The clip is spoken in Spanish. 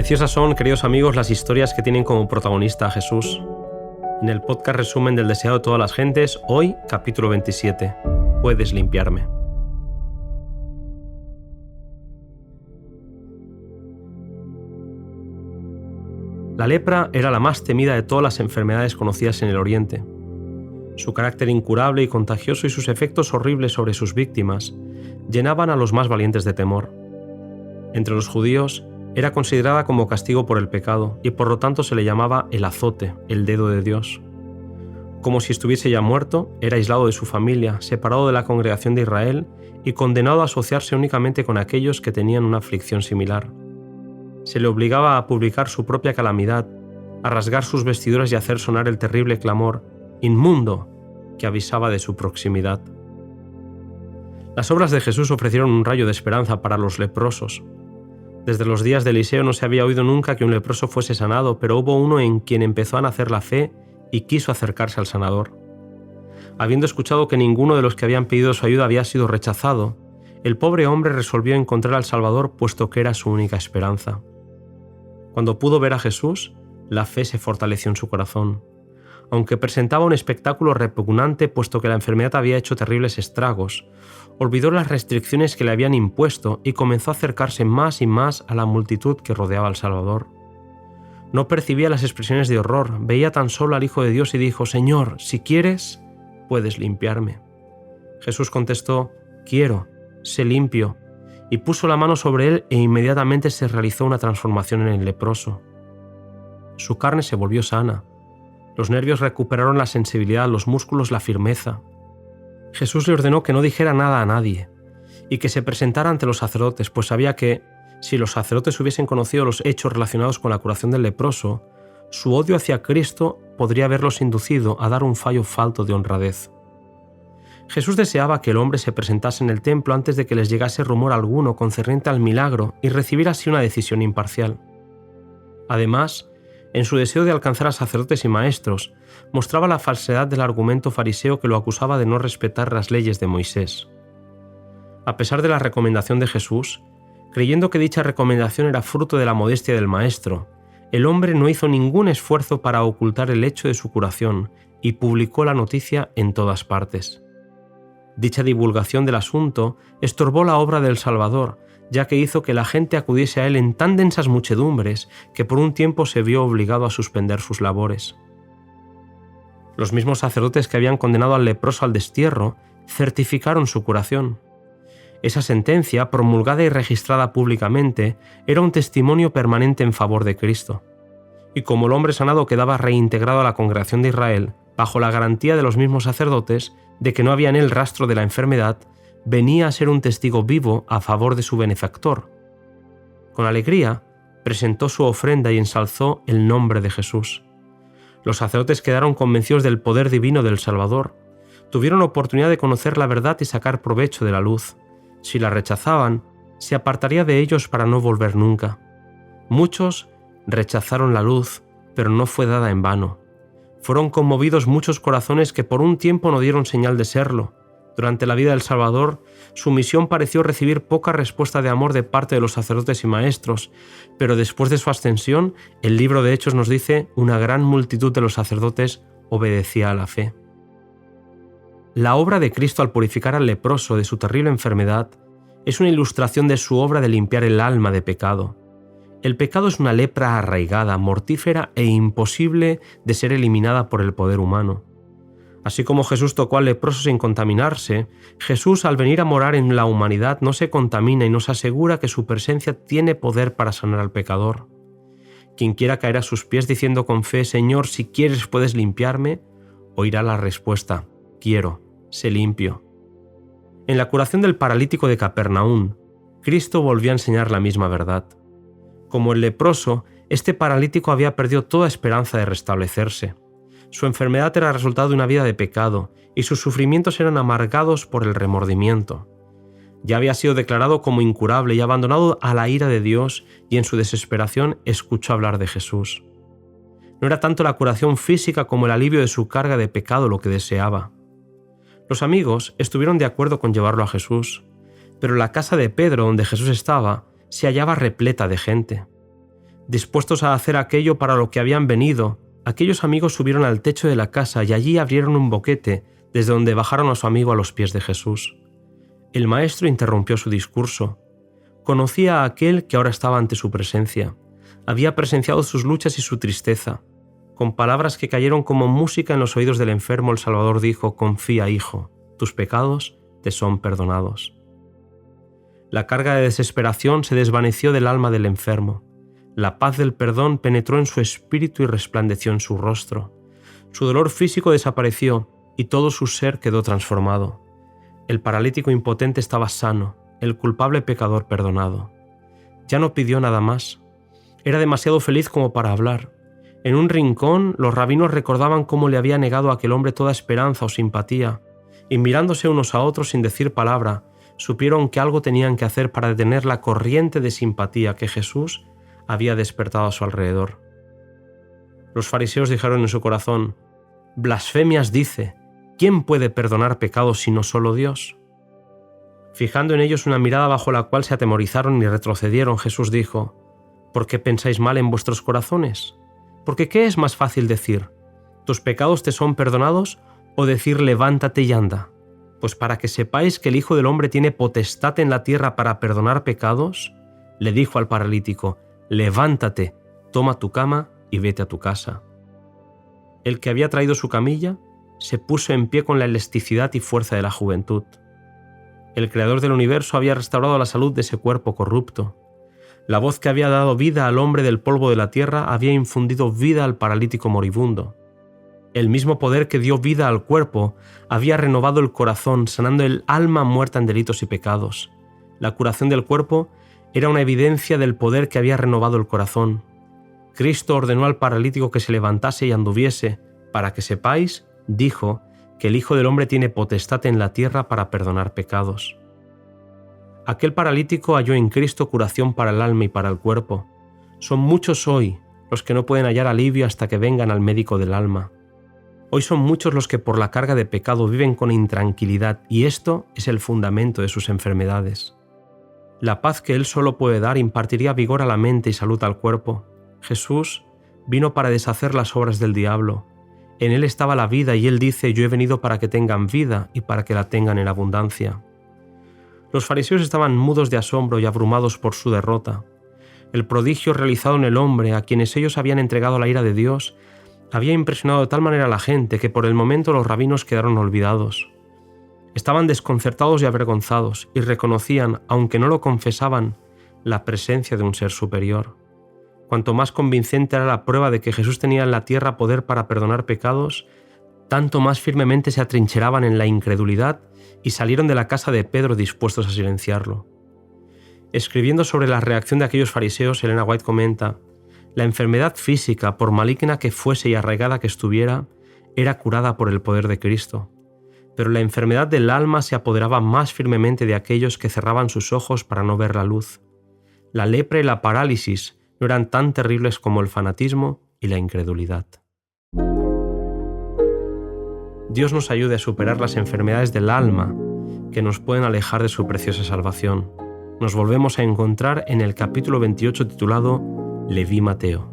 Preciosas son, queridos amigos, las historias que tienen como protagonista a Jesús. En el podcast resumen del deseado de todas las gentes, hoy capítulo 27. Puedes limpiarme. La lepra era la más temida de todas las enfermedades conocidas en el Oriente. Su carácter incurable y contagioso y sus efectos horribles sobre sus víctimas llenaban a los más valientes de temor. Entre los judíos era considerada como castigo por el pecado y por lo tanto se le llamaba el azote, el dedo de Dios. Como si estuviese ya muerto, era aislado de su familia, separado de la congregación de Israel y condenado a asociarse únicamente con aquellos que tenían una aflicción similar. Se le obligaba a publicar su propia calamidad, a rasgar sus vestiduras y hacer sonar el terrible clamor «inmundo» que avisaba de su proximidad. Las obras de Jesús ofrecieron un rayo de esperanza para los leprosos. Desde los días de Eliseo no se había oído nunca que un leproso fuese sanado, pero hubo uno en quien empezó a nacer la fe y quiso acercarse al sanador. Habiendo escuchado que ninguno de los que habían pedido su ayuda había sido rechazado, el pobre hombre resolvió encontrar al Salvador puesto que era su única esperanza. Cuando pudo ver a Jesús, la fe se fortaleció en su corazón. Aunque presentaba un espectáculo repugnante puesto que la enfermedad había hecho terribles estragos, olvidó las restricciones que le habían impuesto y comenzó a acercarse más y más a la multitud que rodeaba al Salvador. No percibía las expresiones de horror, veía tan solo al Hijo de Dios y dijo: «Señor, si quieres, puedes limpiarme». Jesús contestó: «Quiero, sé limpio», y puso la mano sobre él e inmediatamente se realizó una transformación en el leproso. Su carne se volvió sana. Los nervios recuperaron la sensibilidad, los músculos la firmeza. Jesús le ordenó que no dijera nada a nadie y que se presentara ante los sacerdotes, pues sabía que, si los sacerdotes hubiesen conocido los hechos relacionados con la curación del leproso, su odio hacia Cristo podría haberlos inducido a dar un fallo falto de honradez. Jesús deseaba que el hombre se presentase en el templo antes de que les llegase rumor alguno concerniente al milagro y recibir así una decisión imparcial. Además, en su deseo de alcanzar a sacerdotes y maestros, mostraba la falsedad del argumento fariseo que lo acusaba de no respetar las leyes de Moisés. A pesar de la recomendación de Jesús, creyendo que dicha recomendación era fruto de la modestia del maestro, el hombre no hizo ningún esfuerzo para ocultar el hecho de su curación y publicó la noticia en todas partes. Dicha divulgación del asunto estorbó la obra del Salvador, ya que hizo que la gente acudiese a él en tan densas muchedumbres que por un tiempo se vio obligado a suspender sus labores. Los mismos sacerdotes que habían condenado al leproso al destierro certificaron su curación. Esa sentencia, promulgada y registrada públicamente, era un testimonio permanente en favor de Cristo. Y como el hombre sanado quedaba reintegrado a la congregación de Israel, bajo la garantía de los mismos sacerdotes de que no había en él rastro de la enfermedad, venía a ser un testigo vivo a favor de su benefactor. Con alegría, presentó su ofrenda y ensalzó el nombre de Jesús. Los sacerdotes quedaron convencidos del poder divino del Salvador. Tuvieron oportunidad de conocer la verdad y sacar provecho de la luz. Si la rechazaban, se apartaría de ellos para no volver nunca. Muchos rechazaron la luz, pero no fue dada en vano. Fueron conmovidos muchos corazones que por un tiempo no dieron señal de serlo. Durante la vida del Salvador, su misión pareció recibir poca respuesta de amor de parte de los sacerdotes y maestros, pero después de su ascensión, el libro de Hechos nos dice: una gran multitud de los sacerdotes obedecía a la fe. La obra de Cristo al purificar al leproso de su terrible enfermedad es una ilustración de su obra de limpiar el alma de pecado. El pecado es una lepra arraigada, mortífera e imposible de ser eliminada por el poder humano. Así como Jesús tocó al leproso sin contaminarse, Jesús, al venir a morar en la humanidad, no se contamina y nos asegura que su presencia tiene poder para sanar al pecador. Quien quiera caer a sus pies diciendo con fe: «Señor, si quieres puedes limpiarme», oirá la respuesta: «Quiero, sé limpio». En la curación del paralítico de Capernaum, Cristo volvió a enseñar la misma verdad. Como el leproso, este paralítico había perdido toda esperanza de restablecerse. Su enfermedad era resultado de una vida de pecado y sus sufrimientos eran amargados por el remordimiento. Ya había sido declarado como incurable y abandonado a la ira de Dios, y en su desesperación escuchó hablar de Jesús. No era tanto la curación física como el alivio de su carga de pecado lo que deseaba. Los amigos estuvieron de acuerdo con llevarlo a Jesús, pero la casa de Pedro, donde Jesús estaba, se hallaba repleta de gente. Dispuestos a hacer aquello para lo que habían venido, aquellos amigos subieron al techo de la casa y allí abrieron un boquete, desde donde bajaron a su amigo a los pies de Jesús. El maestro interrumpió su discurso. Conocía a aquel que ahora estaba ante su presencia. Había presenciado sus luchas y su tristeza. Con palabras que cayeron como música en los oídos del enfermo, el Salvador dijo: «Confía, hijo, tus pecados te son perdonados». La carga de desesperación se desvaneció del alma del enfermo. La paz del perdón penetró en su espíritu y resplandeció en su rostro. Su dolor físico desapareció y todo su ser quedó transformado. El paralítico impotente estaba sano, el culpable pecador perdonado. Ya no pidió nada más. Era demasiado feliz como para hablar. En un rincón, los rabinos recordaban cómo le había negado a aquel hombre toda esperanza o simpatía, y mirándose unos a otros sin decir palabra, supieron que algo tenían que hacer para detener la corriente de simpatía que Jesús había despertado a su alrededor. Los fariseos dijeron en su corazón: «Blasfemias dice, ¿quién puede perdonar pecados sino solo Dios?». Fijando en ellos una mirada bajo la cual se atemorizaron y retrocedieron, Jesús dijo: «¿Por qué pensáis mal en vuestros corazones? Porque ¿qué es más fácil decir? ¿Tus pecados te son perdonados?, o decir levántate y anda? Pues para que sepáis que el Hijo del Hombre tiene potestad en la tierra para perdonar pecados», le dijo al paralítico: «Levántate, toma tu cama y vete a tu casa». El que había traído su camilla se puso en pie con la elasticidad y fuerza de la juventud. El Creador del universo había restaurado la salud de ese cuerpo corrupto. La voz que había dado vida al hombre del polvo de la tierra había infundido vida al paralítico moribundo. El mismo poder que dio vida al cuerpo había renovado el corazón, sanando el alma muerta en delitos y pecados. La curación del cuerpo era una evidencia del poder que había renovado el corazón. Cristo ordenó al paralítico que se levantase y anduviese, para que sepáis, dijo, que el Hijo del Hombre tiene potestad en la tierra para perdonar pecados. Aquel paralítico halló en Cristo curación para el alma y para el cuerpo. Son muchos hoy los que no pueden hallar alivio hasta que vengan al médico del alma. Hoy son muchos los que por la carga de pecado viven con intranquilidad, y esto es el fundamento de sus enfermedades. La paz que Él solo puede dar impartiría vigor a la mente y salud al cuerpo. Jesús vino para deshacer las obras del diablo. En Él estaba la vida y Él dice: «Yo he venido para que tengan vida y para que la tengan en abundancia». Los fariseos estaban mudos de asombro y abrumados por su derrota. El prodigio realizado en el hombre, a quienes ellos habían entregado la ira de Dios, había impresionado de tal manera a la gente que por el momento los rabinos quedaron olvidados. Estaban desconcertados y avergonzados y reconocían, aunque no lo confesaban, la presencia de un ser superior. Cuanto más convincente era la prueba de que Jesús tenía en la tierra poder para perdonar pecados, tanto más firmemente se atrincheraban en la incredulidad y salieron de la casa de Pedro dispuestos a silenciarlo. Escribiendo sobre la reacción de aquellos fariseos, Elena White comenta: «La enfermedad física, por maligna que fuese y arraigada que estuviera, era curada por el poder de Cristo. Pero la enfermedad del alma se apoderaba más firmemente de aquellos que cerraban sus ojos para no ver la luz. La lepra y la parálisis no eran tan terribles como el fanatismo y la incredulidad». Dios nos ayude a superar las enfermedades del alma que nos pueden alejar de su preciosa salvación. Nos volvemos a encontrar en el capítulo 28 titulado Leví Mateo.